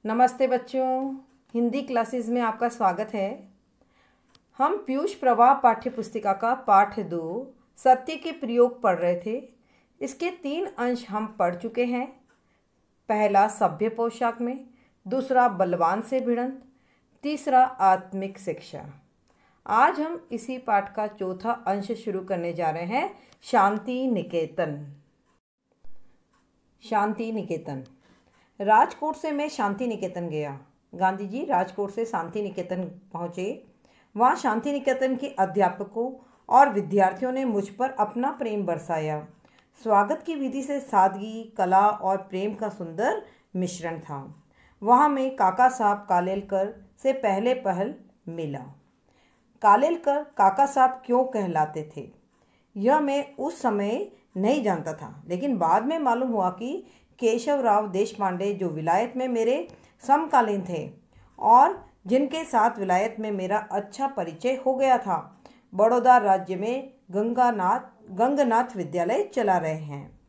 नमस्ते बच्चों, हिंदी क्लासेस में आपका स्वागत है। हम पीयूष प्रवाह पाठ्य पुस्तिका का पाठ 2 सत्य के प्रयोग पढ़ रहे थे। इसके 3 अंश हम पढ़ चुके हैं। पहला सभ्य पोशाक में, दूसरा बलवान से भिड़ंत, तीसरा आत्मिक शिक्षा। आज हम इसी पाठ का चौथा अंश शुरू करने जा रहे हैं, शांति निकेतन। शांति निकेतन। राजकोट से मैं शांति निकेतन गया। गांधी जी राजकोट से शांति निकेतन पहुँचे। वहाँ शांति निकेतन के अध्यापकों और विद्यार्थियों ने मुझ पर अपना प्रेम बरसाया। स्वागत की विधि से सादगी, कला और प्रेम का सुंदर मिश्रण था। वहाँ मैं काका साहब कालेलकर से पहल मिला। कालेलकर काका साहब क्यों कहलाते थे, यह मैं उस समय नहीं जानता था, लेकिन बाद में मालूम हुआ कि केशवराव देशपांडे जो विलायत में मेरे समकालीन थे और जिनके साथ विलायत में मेरा अच्छा परिचय हो गया था, बड़ौदा राज्य में गंगनाथ विद्यालय चला रहे हैं।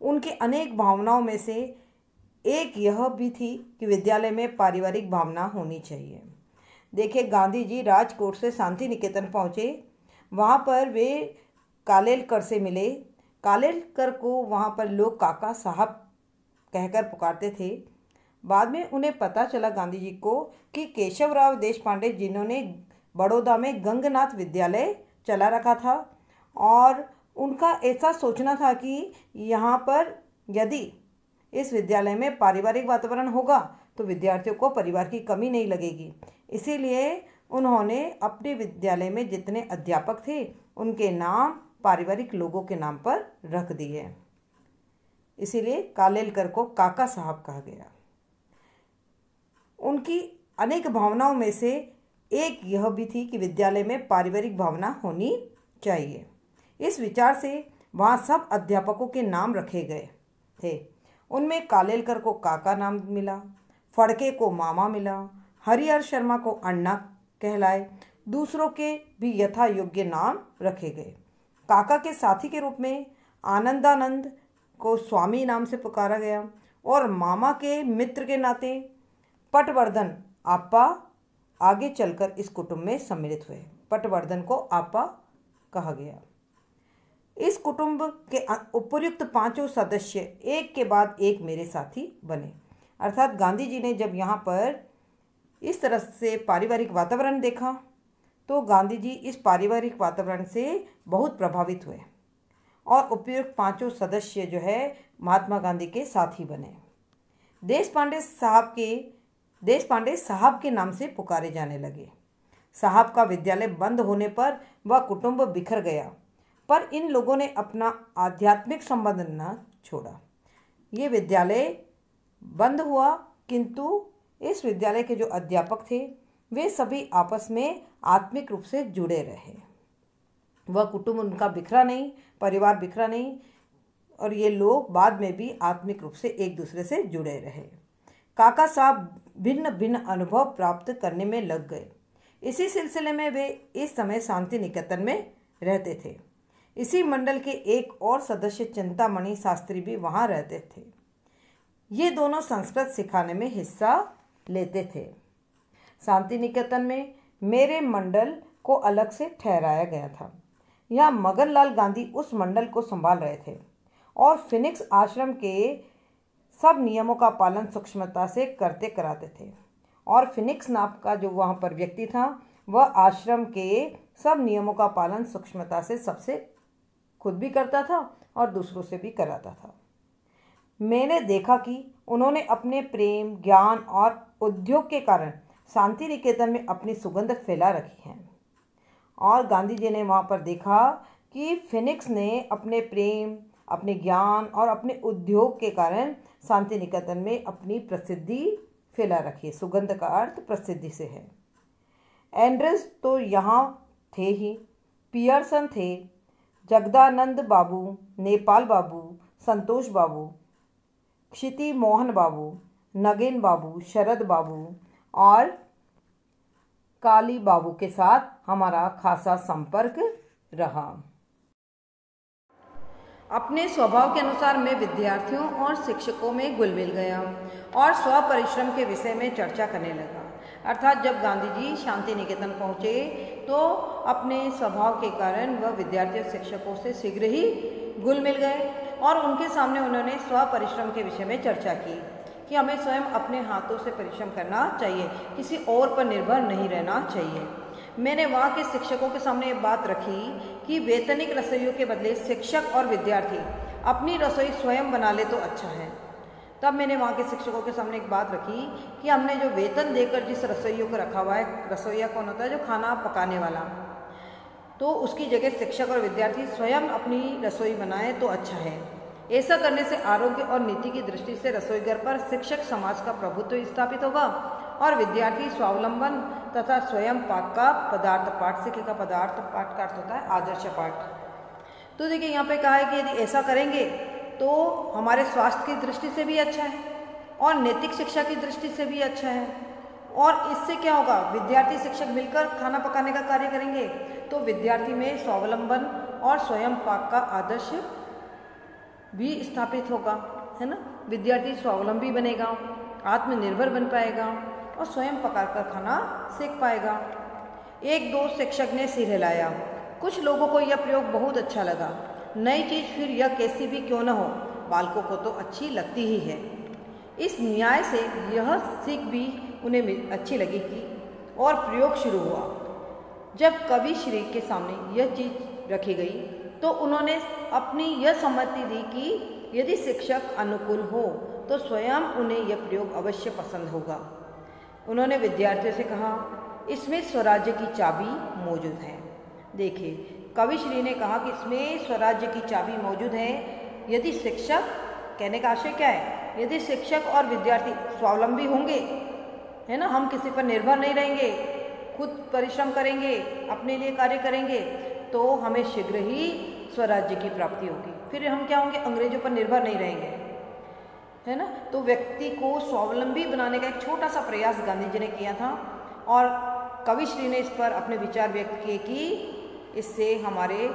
उनके अनेक भावनाओं में से एक यह भी थी कि विद्यालय में पारिवारिक भावना होनी चाहिए। देखिए, गांधी जी राजकोट से शांति निकेतन पहुँचे। वहाँ पर वे कालेलकर से मिले। कालेलकर को वहाँ पर लोग काका साहब कहकर पुकारते थे। बाद में उन्हें पता चला गांधी जी को कि केशवराव देशपांडे, जिन्होंने बड़ौदा में गंगनाथ विद्यालय चला रखा था, और उनका ऐसा सोचना था कि यहाँ पर यदि इस विद्यालय में पारिवारिक वातावरण होगा तो विद्यार्थियों को परिवार की कमी नहीं लगेगी। इसीलिए उन्होंने अपने विद्यालय में जितने अध्यापक थे उनके नाम पारिवारिक लोगों के नाम पर रख दिए। इसीलिए कालेलकर को काका साहब कहा गया। उनकी अनेक भावनाओं में से एक यह भी थी कि विद्यालय में पारिवारिक भावना होनी चाहिए। इस विचार से वहाँ सब अध्यापकों के नाम रखे गए थे। उनमें कालेलकर को काका नाम मिला, फड़के को मामा मिला, हरिहर शर्मा को अन्ना कहलाए। दूसरों के भी यथा योग्य नाम रखे गए। काका के साथी के रूप में आनंदानंद को स्वामी नाम से पुकारा गया और मामा के मित्र के नाते पटवर्धन आपा आगे चलकर इस कुटुंब में सम्मिलित हुए। पटवर्धन को आपा कहा गया। इस कुटुंब के उपर्युक्त 5 सदस्य एक के बाद एक मेरे साथी बने। अर्थात गांधी जी ने जब यहाँ पर इस तरह से पारिवारिक वातावरण देखा तो गांधी जी इस पारिवारिक वातावरण से बहुत प्रभावित हुए और उपयुक्त 5 सदस्य जो है महात्मा गांधी के साथी बने। देशपांडे साहब के नाम से पुकारे जाने लगे। साहब का विद्यालय बंद होने पर वह कुटुंब बिखर गया, पर इन लोगों ने अपना आध्यात्मिक संबंध न छोड़ा। ये विद्यालय बंद हुआ, किंतु इस विद्यालय के जो अध्यापक थे वे सभी आपस में आत्मिक रूप से जुड़े रहे। वह कुटुंब उनका बिखरा नहीं, परिवार बिखरा नहीं, और ये लोग बाद में भी आत्मिक रूप से एक दूसरे से जुड़े रहे। काका साहब भिन्न भिन्न अनुभव प्राप्त करने में लग गए। इसी सिलसिले में वे इस समय शांति निकेतन में रहते थे। इसी मंडल के एक और सदस्य चिंतामणि शास्त्री भी वहाँ रहते थे। ये दोनों संस्कृत सिखाने में हिस्सा लेते थे। शांति निकेतन में मेरे मंडल को अलग से ठहराया गया था। यहाँ मगनलाल गांधी उस मंडल को संभाल रहे थे और फिनिक्स आश्रम के सब नियमों का पालन सूक्ष्मता से करते कराते थे। और फिनिक्स नाम का जो वहाँ पर व्यक्ति था वह आश्रम के सब नियमों का पालन सूक्ष्मता से सबसे खुद भी करता था और दूसरों से भी कराता था। मैंने देखा कि उन्होंने अपने प्रेम, ज्ञान और उद्योग के कारण शांति निकेतन में अपनी सुगंध फैला रखी है। और गांधी जी ने वहाँ पर देखा कि फिनिक्स ने अपने प्रेम, अपने ज्ञान और अपने उद्योग के कारण शांति निकेतन में अपनी प्रसिद्धि फैला रखी है। सुगंध का अर्थ प्रसिद्धि से है। एंड्रस तो यहाँ थे ही, पियर्सन थे, जगदानंद बाबू, नेपाल बाबू, संतोष बाबू, क्षिति मोहन बाबू, नगेन बाबू, शरद बाबू और काली बाबू के साथ हमारा खासा संपर्क रहा। अपने स्वभाव के अनुसार मैं विद्यार्थियों और शिक्षकों में घुल मिल गया और स्व परिश्रम के विषय में चर्चा करने लगा। अर्थात जब गांधी जी शांति निकेतन पहुँचे तो अपने स्वभाव के कारण वह विद्यार्थी और शिक्षकों से शीघ्र ही घुल मिल गए और उनके सामने उन्होंने स्व परिश्रम के विषय में चर्चा की कि हमें स्वयं अपने हाथों से परिश्रम करना चाहिए, किसी और पर निर्भर नहीं रहना चाहिए। मैंने वहाँ के शिक्षकों के सामने ये बात रखी कि वेतनिक रसोइयों के बदले शिक्षक और विद्यार्थी अपनी रसोई स्वयं बना ले तो अच्छा है। तब मैंने वहाँ के शिक्षकों के सामने एक बात रखी कि हमने जो वेतन देकर जिस रसोइयों को रखा हुआ है, रसोइया कौन होता है, जो खाना पकाने वाला, तो उसकी जगह शिक्षक और विद्यार्थी स्वयं अपनी रसोई बनाए तो अच्छा है। ऐसा करने से आरोग्य और नीति की दृष्टि से रसोईघर पर शिक्षक समाज का प्रभुत्व स्थापित होगा और विद्यार्थी स्वावलंबन तथा स्वयं पाक का पदार्थ पाठ सीखेगा। पदार्थ पाठ का अर्थ होता है आदर्श पाठ। तो देखिए यहाँ पे कहा है कि यदि ऐसा करेंगे तो हमारे स्वास्थ्य की दृष्टि से भी अच्छा है और नैतिक शिक्षा की दृष्टि से भी अच्छा है। और इससे क्या होगा, विद्यार्थी शिक्षक मिलकर खाना पकाने का कार्य करेंगे तो विद्यार्थी में स्वावलंबन और स्वयं पाक का आदर्श भी स्थापित होगा, है ना। विद्यार्थी स्वावलंबी बनेगा, आत्मनिर्भर बन पाएगा और स्वयं पकाकर खाना सीख पाएगा। एक दो शिक्षक ने सिर हिलाया। कुछ लोगों को यह प्रयोग बहुत अच्छा लगा। नई चीज़ फिर यह कैसी भी क्यों न हो, बालकों को तो अच्छी लगती ही है। इस न्याय से यह सीख भी उन्हें अच्छी लगेगी और प्रयोग शुरू हुआ। जब कवि श्री के सामने यह चीज़ रखी गई तो उन्होंने अपनी यह सम्मति दी कि यदि शिक्षक अनुकूल हो तो स्वयं उन्हें यह प्रयोग अवश्य पसंद होगा। उन्होंने विद्यार्थियों से कहा, इसमें स्वराज्य की चाबी मौजूद है। देखिए, कवि श्री ने कहा कि इसमें स्वराज्य की चाबी मौजूद है। यदि शिक्षक, कहने का आशय क्या है, यदि शिक्षक और विद्यार्थी स्वावलंबी होंगे, है ना, हम किसी पर निर्भर नहीं रहेंगे, खुद परिश्रम करेंगे, अपने लिए कार्य करेंगे, तो हमें शीघ्र ही स्वराज्य की प्राप्ति होगी। फिर हम क्या होंगे, अंग्रेजों पर निर्भर नहीं रहेंगे, है ना। तो व्यक्ति को स्वावलंबी बनाने का एक छोटा सा प्रयास गांधी जी ने किया था और कवि श्री ने इस पर अपने विचार व्यक्त किए कि इससे हमारे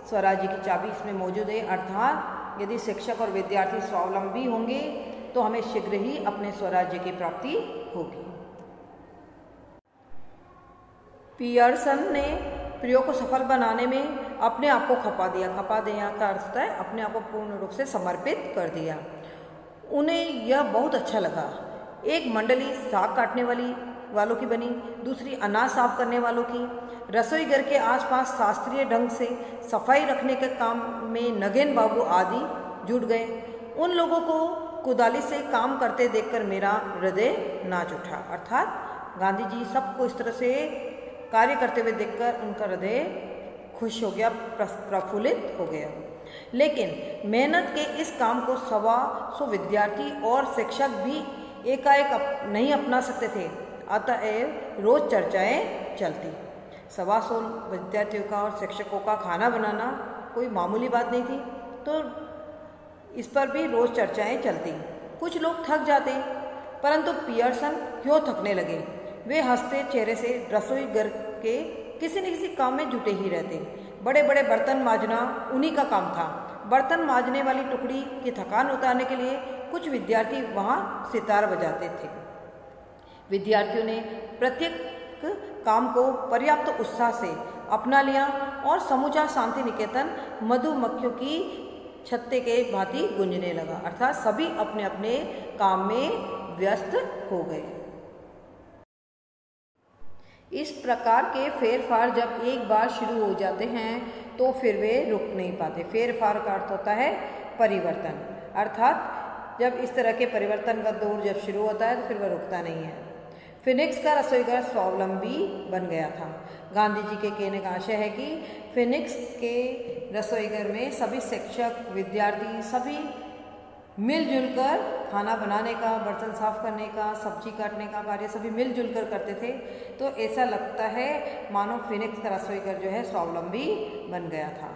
स्वराज्य की चाबी इसमें मौजूद है। अर्थात यदि शिक्षक और विद्यार्थी स्वावलंबी होंगे तो हमें शीघ्र ही अपने स्वराज्य की प्राप्ति होगी। पियर्सन ने प्रयोग को सफल बनाने में अपने आप को खपा दिया। खपा दिया का अर्थ है अपने आप को पूर्ण रूप से समर्पित कर दिया। उन्हें यह बहुत अच्छा लगा। एक मंडली साग काटने वालों की बनी, दूसरी अनाज साफ करने वालों की। रसोई घर के आसपास शास्त्रीय ढंग से सफाई रखने के काम में नगेन बाबू आदि जुट गए। उन लोगों को कुदाली से काम करते देखकर मेरा हृदय नाच उठा। अर्थात गांधी जी सबको इस तरह से कार्य करते हुए देखकर उनका हृदय खुश हो गया, प्रफुल्लित हो गया। लेकिन मेहनत के इस काम को 125 विद्यार्थी और शिक्षक भी एकाएक नहीं अपना सकते थे, अतएव रोज चर्चाएं चलती। 125 विद्यार्थियों का और शिक्षकों का खाना बनाना कोई मामूली बात नहीं थी, तो इस पर भी रोज चर्चाएं चलती। कुछ लोग थक जाते, परंतु पियर्सन क्यों थकने लगे। वे हंसते चेहरे से रसोई घर के किसी न किसी काम में जुटे ही रहते। बड़े बड़े बर्तन मांजना उन्हीं का काम था। बर्तन मांजने वाली टुकड़ी की थकान उतारने के लिए कुछ विद्यार्थी वहाँ सितार बजाते थे। विद्यार्थियों ने प्रत्येक काम को पर्याप्त उत्साह से अपना लिया और समूचा शांति निकेतन मधुमक्खियों की छत्ते के भांति गूंजने लगा। अर्थात सभी अपने अपने काम में व्यस्त हो गए। इस प्रकार के फेरफार जब एक बार शुरू हो जाते हैं तो फिर वे रुक नहीं पाते। फेरफार का अर्थ होता है परिवर्तन। अर्थात जब इस तरह के परिवर्तन का दौर जब शुरू होता है तो फिर वह रुकता नहीं है। फिनिक्स का रसोईघर स्वावलंबी बन गया था। गांधी जी के कहने का आशय है कि फिनिक्स के रसोईघर में सभी शिक्षक, विद्यार्थी सभी मिलजुल कर खाना बनाने का, बर्तन साफ करने का, सब्जी काटने का कार्य सभी मिलजुल कर करते थे। तो ऐसा लगता है मानो फिनिक्स का रसोईघर जो है स्वावलंबी बन गया था।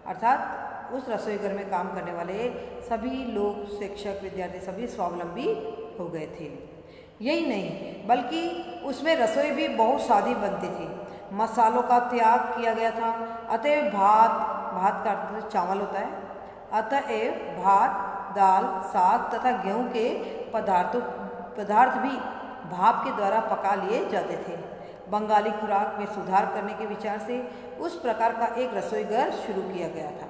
अर्थात उस रसोईघर में काम करने वाले सभी लोग, शिक्षक, विद्यार्थी सभी स्वावलंबी हो गए थे। यही नहीं बल्कि उसमें रसोई भी बहुत सादी बनती थी। मसालों का त्याग किया गया था। अतएव भात का अर्थ चावल होता है, अतएव भात, दाल, साग तथा गेहूं के पदार्थ भी भाप के द्वारा पका लिए जाते थे। बंगाली खुराक में सुधार करने के विचार से उस प्रकार का एक रसोई घर शुरू किया गया था।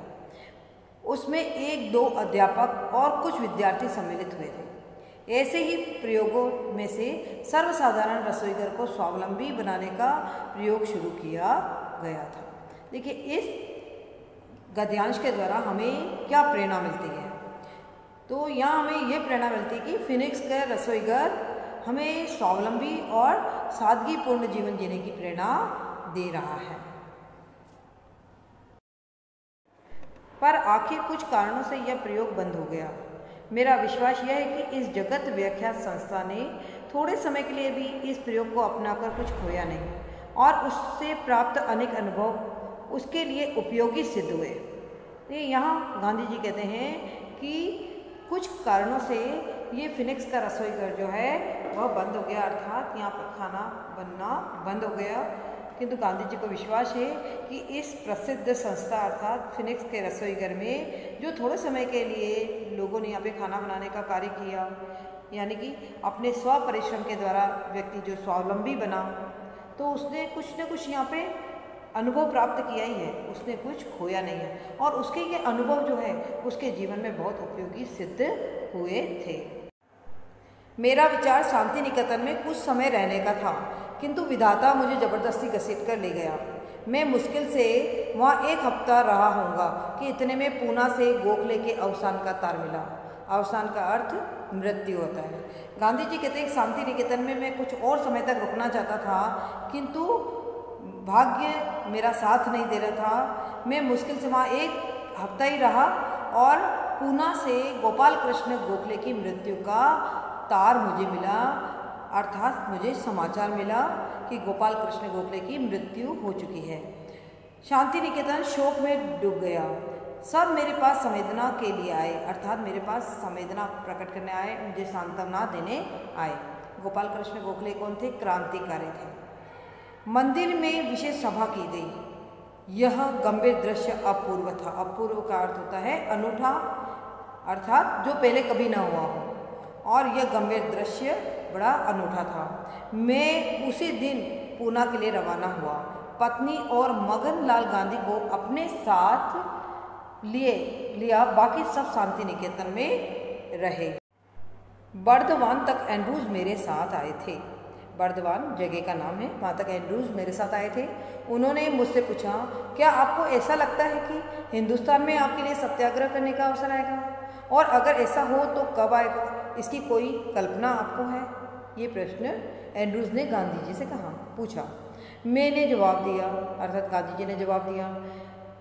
उसमें 1-2 अध्यापक और कुछ विद्यार्थी सम्मिलित हुए थे। ऐसे ही प्रयोगों में से सर्वसाधारण रसोई घर को स्वावलंबी बनाने का प्रयोग शुरू किया गया था। देखिए, इस गद्यांश के द्वारा हमें क्या प्रेरणा मिलती है? तो यहाँ हमें ये प्रेरणा मिलती है कि फिनिक्स का रसोई घर हमें स्वावलंबी और सादगीपूर्ण जीवन जीने की प्रेरणा दे रहा है। पर आखिर कुछ कारणों से यह प्रयोग बंद हो गया। मेरा विश्वास यह है कि इस जगत व्याख्यात संस्था ने थोड़े समय के लिए भी इस प्रयोग को अपनाकर कुछ खोया नहीं और उससे प्राप्त अनेक अनुभव उसके लिए उपयोगी सिद्ध हुए। ये यहाँ गांधी जी कहते हैं कि कुछ कारणों से ये फिनिक्स का रसोई घर जो है वह बंद हो गया, अर्थात यहाँ पर खाना बनना बंद हो गया। किंतु गांधी जी को विश्वास है कि इस प्रसिद्ध संस्था अर्थात फिनिक्स के रसोई घर में जो थोड़े समय के लिए लोगों ने यहाँ पे खाना बनाने का कार्य किया, यानी कि अपने स्व परिश्रम के द्वारा व्यक्ति जो स्वावलंबी बना, तो उसने कुछ न कुछ यहाँ पे अनुभव प्राप्त किया ही है, उसने कुछ खोया नहीं है और उसके ये अनुभव जो है उसके जीवन में बहुत उपयोगी सिद्ध हुए थे। मेरा विचार शांति निकेतन में कुछ समय रहने का था, किंतु विधाता मुझे जबरदस्ती घसीट कर ले गया। मैं मुश्किल से वहाँ 1 हफ्ता रहा होऊंगा कि इतने में पूना से गोखले के अवसान का तार मिला। अवसान का अर्थ मृत्यु होता है। गांधी जी कहते हैं शांति निकेतन में मैं कुछ और समय तक रुकना चाहता था, किंतु भाग्य मेरा साथ नहीं दे रहा था। मैं मुश्किल से वहाँ 1 हफ्ता ही रहा और पूना से गोपाल कृष्ण गोखले की मृत्यु का तार मुझे मिला, अर्थात मुझे समाचार मिला कि गोपाल कृष्ण गोखले की मृत्यु हो चुकी है। शांति निकेतन शोक में डूब गया। सब मेरे पास संवेदना के लिए आए, अर्थात मेरे पास संवेदना प्रकट करने आए, मुझे सांत्वना देने आए। गोपाल कृष्ण गोखले कौन थे? क्रांतिकारी थे। मंदिर में विशेष सभा की गई। यह गंभीर दृश्य अपूर्व था। अपूर्व का अर्थ होता है अनूठा, अर्थात जो पहले कभी ना हुआ हो, और यह गंभीर दृश्य बड़ा अनूठा था। मैं उसी दिन पूना के लिए रवाना हुआ। पत्नी और मगन लाल गांधी को अपने साथ लिया, बाकी सब शांति निकेतन में रहे। बर्दवान तक एंड्रूज मेरे साथ आए थे। बर्दवान जगह का नाम है, वहाँ तक एंड्रूज मेरे साथ आए थे। उन्होंने मुझसे पूछा, क्या आपको ऐसा लगता है कि हिंदुस्तान में आपके लिए सत्याग्रह करने का अवसर आएगा, और अगर ऐसा हो तो कब आएगा? इसकी कोई कल्पना आपको है? ये प्रश्न एंड्रूज ने गांधी जी से पूछा। मैंने जवाब दिया, अर्थात गांधी जी ने जवाब दिया,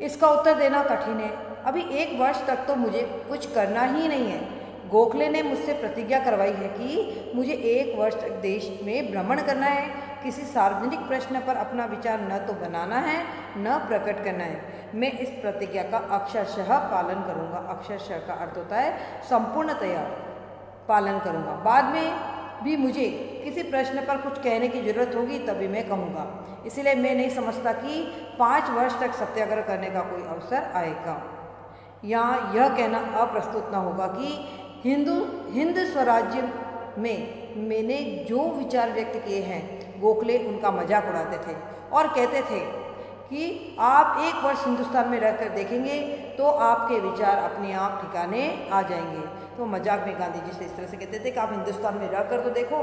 इसका उत्तर देना कठिन है। अभी 1 वर्ष तक तो मुझे कुछ करना ही नहीं है। गोखले ने मुझसे प्रतिज्ञा करवाई है कि मुझे 1 वर्ष तक देश में भ्रमण करना है, किसी सार्वजनिक प्रश्न पर अपना विचार न तो बनाना है न प्रकट करना है। मैं इस प्रतिज्ञा का अक्षरशः पालन करूंगा। अक्षरशः का अर्थ होता है संपूर्णतया पालन करूंगा। बाद में भी मुझे किसी प्रश्न पर कुछ कहने की जरूरत होगी तभी मैं कहूँगा। इसलिए मैं नहीं समझता कि 5 वर्ष तक सत्याग्रह करने का कोई अवसर आएगा। यहाँ यह कहना अप्रस्तुत न होगा कि हिंद स्वराज्य में मैंने जो विचार व्यक्त किए हैं, गोखले उनका मजाक उड़ाते थे और कहते थे कि आप 1 वर्ष हिंदुस्तान में रहकर देखेंगे तो आपके विचार अपने आप ठिकाने आ जाएंगे। तो मजाक में गांधी जी से इस तरह से कहते थे कि आप हिंदुस्तान में रहकर तो देखो,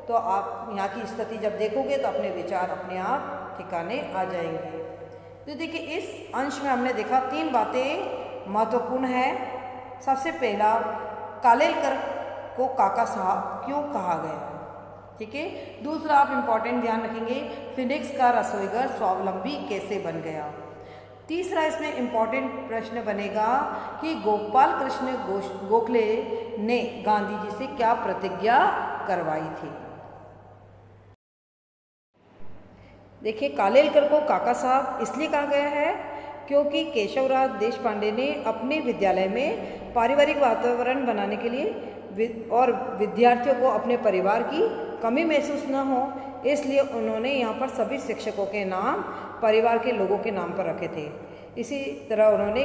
तो आप यहाँ की स्थिति जब देखोगे तो अपने विचार अपने आप ठिकाने आ जाएंगे। तो देखिए, इस अंश में हमने देखा 3 बातें महत्वपूर्ण है। सबसे पहला, कालेलकर को काका साहब क्यों कहा गया, ठीक है। दूसरा, आप इम्पॉर्टेंट ध्यान रखेंगे, फिनिक्स का रसोई घर स्वावलंबी कैसे बन गया। तीसरा, इसमें इम्पॉर्टेंट प्रश्न बनेगा कि गोपाल कृष्ण गोखले ने गांधी जी से क्या प्रतिज्ञा करवाई थी। देखिए, कालेलकर को काका साहब इसलिए कहा गया है क्योंकि केशवराज देशपांडे ने अपने विद्यालय में पारिवारिक वातावरण बनाने के लिए और विद्यार्थियों को अपने परिवार की कमी महसूस न हो, इसलिए उन्होंने यहाँ पर सभी शिक्षकों के नाम परिवार के लोगों के नाम पर रखे थे। इसी तरह उन्होंने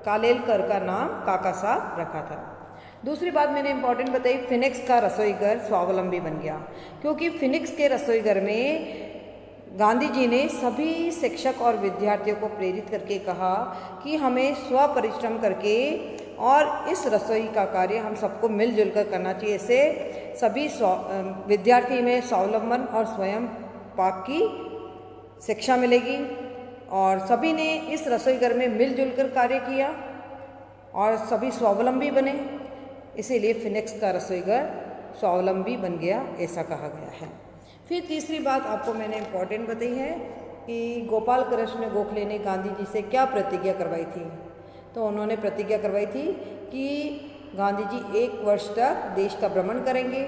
कालेलकर का नाम काका साहब रखा था। दूसरी बात मैंने इम्पोर्टेंट बताई, फिनिक्स का रसोई घर स्वावलंबी बन गया, क्योंकि फिनिक्स के रसोई घर में गांधी जी ने सभी शिक्षक और विद्यार्थियों को प्रेरित करके कहा कि हमें स्व परिश्रम करके और इस रसोई का कार्य हम सबको मिलजुल कर करना चाहिए। इससे सभी विद्यार्थी में स्वावलंबन और स्वयं पाक की शिक्षा मिलेगी और सभी ने इस रसोई घर में मिलजुल कर कार्य किया और सभी स्वावलंबी बने। इसीलिए फिनिक्स का रसोई घर स्वावलंबी बन गया, ऐसा कहा गया है। फिर तीसरी बात आपको मैंने इम्पोर्टेंट बताई है कि गोपाल कृष्ण गोखले ने गांधी जी से क्या प्रतिज्ञा करवाई थी। तो उन्होंने प्रतिज्ञा करवाई थी कि गांधी जी 1 वर्ष तक देश का भ्रमण करेंगे,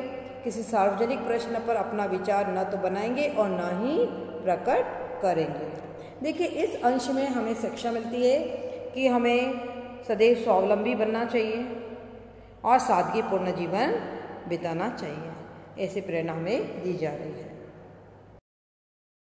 किसी सार्वजनिक प्रश्न पर अपना विचार न तो बनाएंगे और न ही प्रकट करेंगे। देखिए, इस अंश में हमें शिक्षा मिलती है कि हमें सदैव स्वावलंबी बनना चाहिए और सादगीपूर्ण जीवन बिताना चाहिए। ऐसी प्रेरणा हमें दी जा रही है।